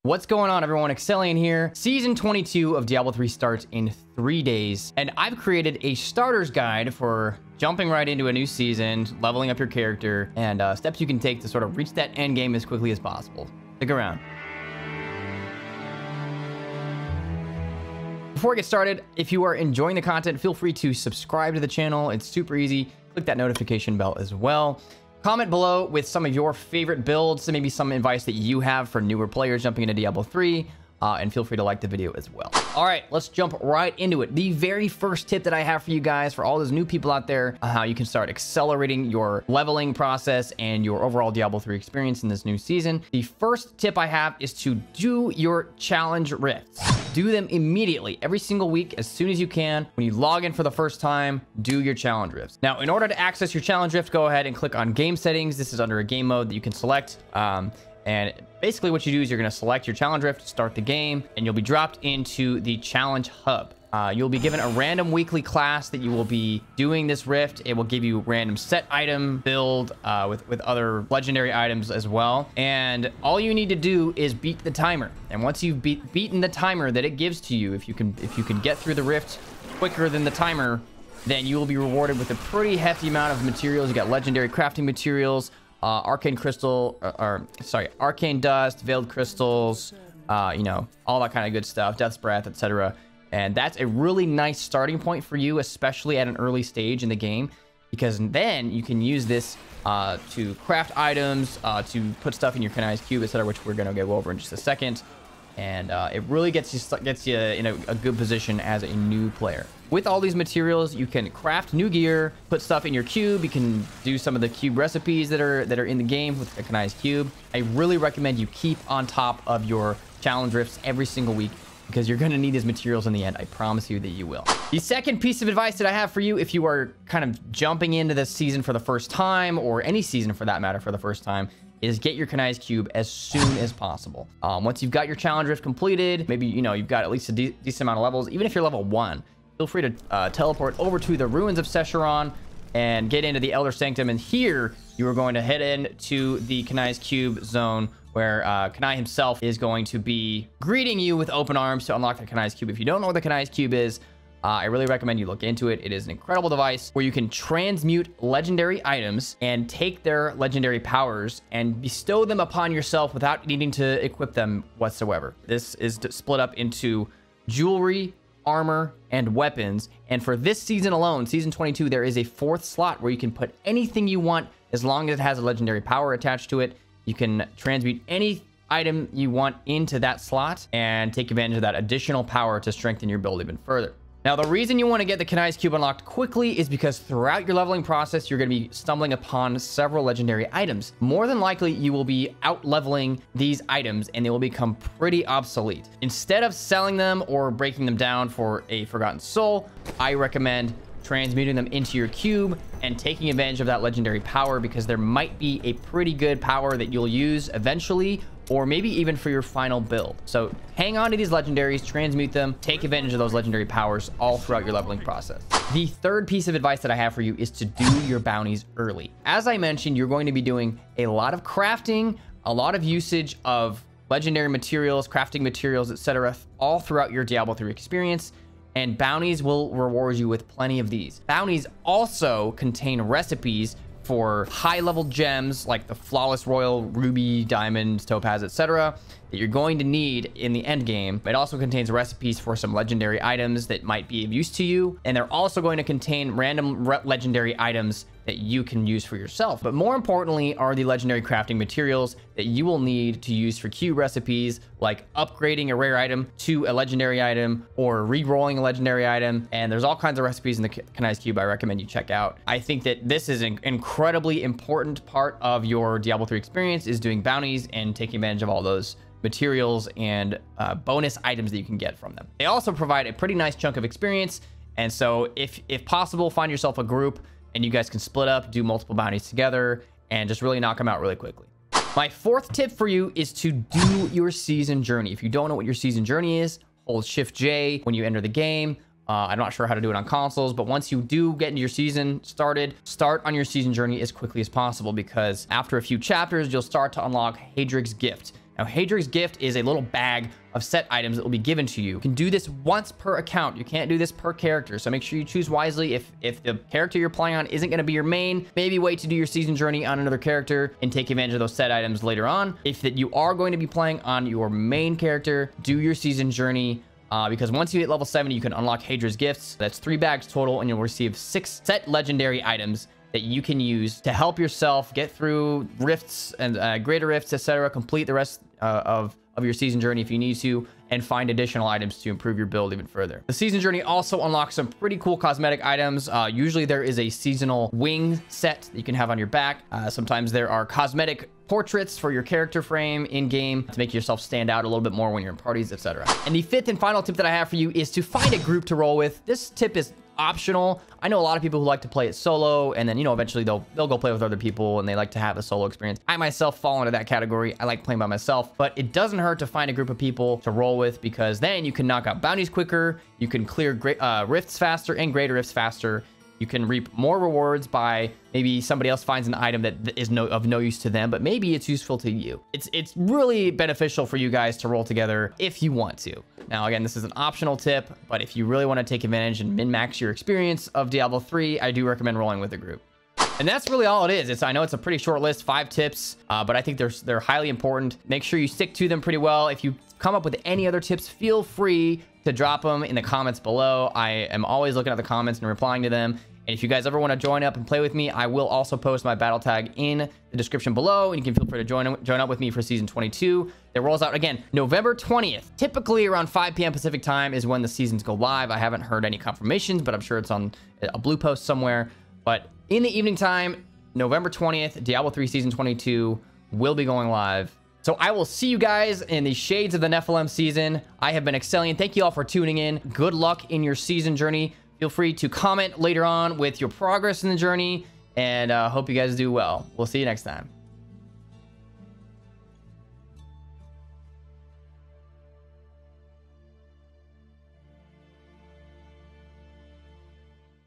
What's going on, everyone? Exellion here. Season 22 of Diablo 3 starts in 3 days, and I've created a starter's guide for jumping right into a new season, leveling up your character, and steps you can take to sort of reach that end game as quickly as possible. Stick around. Before we get started, if you are enjoying the content, feel free to subscribe to the channel. It's super easy. Click that notification bell as well. Comment below with some of your favorite builds, maybe some advice that you have for newer players jumping into Diablo 3, and feel free to like the video as well. All right, let's jump right into it. The very first tip that I have for you guys, for all those new people out there, how you can start accelerating your leveling process and your overall Diablo 3 experience in this new season. The first tip I have is to do your challenge rifts. Do them immediately, every single week, as soon as you can. When you log in for the first time, do your challenge rifts. Now, in order to access your challenge rift, go ahead and click on game settings. This is under a game mode that you can select. And basically what you do is you're going to select your challenge rift, start the game, and you'll be dropped into the challenge hub. You'll be given a random weekly class that you will be doing this rift. It will give you random set item build with other legendary items as well. And all you need to do is beat the timer. And once you've beaten the timer that it gives to you, if you can get through the rift quicker than the timer, then you will be rewarded with a pretty hefty amount of materials. You got legendary crafting materials, arcane crystal, arcane dust, veiled crystals, you know, all that kind of good stuff, death's breath, etc. And that's a really nice starting point for you, especially at an early stage in the game, because then you can use this to craft items, to put stuff in your canized cube, etc., which we're going to go over in just a second. And it really gets you in a good position as a new player. With all these materials, you can craft new gear, put stuff in your cube. You can do some of the cube recipes that are in the game with the canized cube. I really recommend you keep on top of your challenge rifts every single week, because you're going to need these materials in the end. I promise you that you will. The second piece of advice that I have for you, if you are kind of jumping into this season for the first time, or any season for that matter for the first time, is get your canized cube as soon as possible. Once you've got your challenge rift completed, maybe, you know, you've got at least a decent amount of levels, even if you're level 1, feel free to teleport over to the ruins of Sescheron and get into the Elder Sanctum. And here you are going to head into the canized cube zone, where Kanai himself is going to be greeting you with open arms to unlock the canized cube. If you don't know what the canized cube is, I really recommend you look into it. It is an incredible device where you can transmute legendary items and take their legendary powers and bestow them upon yourself without needing to equip them whatsoever. This is split up into jewelry, armor, and weapons. And for this season alone, season 22, there is a 4th slot where you can put anything you want as long as it has a legendary power attached to it. You can transmute any item you want into that slot and take advantage of that additional power to strengthen your build even further. Now, the reason you want to get the canized cube unlocked quickly is because throughout your leveling process, you're going to be stumbling upon several legendary items. More than likely, you will be out-leveling these items and they will become pretty obsolete. Instead of selling them or breaking them down for a forgotten soul, I recommend transmuting them into your cube and taking advantage of that legendary power, because there might be a pretty good power that you'll use eventually, or maybe even for your final build. So hang on to these legendaries, transmute them, take advantage of those legendary powers all throughout your leveling process. The third piece of advice that I have for you is to do your bounties early. As I mentioned, you're going to be doing a lot of crafting, a lot of usage of legendary materials, crafting materials, etc., all throughout your Diablo 3 experience. And bounties will reward you with plenty of these. Bounties also contain recipes for high-level gems like the Flawless Royal, Ruby, Diamond, Topaz, etc., that you're going to need in the end game. It also contains recipes for some legendary items that might be of use to you. And they're also going to contain random legendary items that you can use for yourself. But more importantly are the legendary crafting materials that you will need to use for cube recipes, like upgrading a rare item to a legendary item or re-rolling a legendary item. And there's all kinds of recipes in the canized cube I recommend you check out. I think that this is an incredibly important part of your Diablo 3 experience, is doing bounties and taking advantage of all those materials and bonus items that you can get from them. They also provide a pretty nice chunk of experience. And so if possible, find yourself a group and you guys can split up, do multiple bounties together, and just really knock them out really quickly. My 4th tip for you is to do your season journey. If you don't know what your season journey is, hold Shift J when you enter the game. I'm not sure how to do it on consoles, but once you do get into your season started, start on your season journey as quickly as possible, because after a few chapters, you'll start to unlock Hadrig's Gift. Now, Hadrian's Gift is a little bag of set items that will be given to you. You can do this once per account. You can't do this per character, so make sure you choose wisely. If the character you're playing on isn't going to be your main, maybe wait to do your season journey on another character and take advantage of those set items later on. If that you are going to be playing on your main character, do your season journey. Because once you hit level 70, you can unlock Hadrian's Gifts. That's 3 bags total, and you'll receive 6 set legendary items that you can use to help yourself get through rifts and greater rifts, etc. Complete the rest of your season journey if you need to, and find additional items to improve your build even further. The season journey also unlocks some pretty cool cosmetic items. Usually there is a seasonal wing set that you can have on your back. Sometimes there are cosmetic portraits for your character frame in game to make yourself stand out a little bit more when you're in parties, etc. And the 5th and final tip that I have for you is to find a group to roll with. This tip is optional. I know a lot of people who like to play it solo, and then, you know, eventually they'll go play with other people and they like to have a solo experience. I myself fall into that category. I like playing by myself, but it doesn't hurt to find a group of people to roll with, because then you can knock out bounties quicker, you can clear rifts faster and greater rifts faster. You can reap more rewards by maybe somebody else finds an item that is of no use to them, but maybe it's useful to you. It's really beneficial for you guys to roll together if you want to. Now, again, this is an optional tip, but if you really want to take advantage and min-max your experience of Diablo 3, I do recommend rolling with a group. And that's really all it is. I know it's a pretty short list, 5 tips, but I think they're highly important. Make sure you stick to them pretty well. If you come up with any other tips, feel free to drop them in the comments below. I am always looking at the comments and replying to them. And if you guys ever want to join up and play with me, I will also post my battle tag in the description below, and you can feel free to join up with me for season 22. It rolls out again November 20th. Typically around 5 p.m. Pacific time is when the seasons go live. I haven't heard any confirmations, but I'm sure it's on a blue post somewhere. But in the evening time, November 20th, Diablo 3 season 22 will be going live. So I will see you guys in the shades of the Nephilim season. I have been Exellion. Thank you all for tuning in. Good luck in your season journey. Feel free to comment later on with your progress in the journey, and hope you guys do well. We'll see you next time.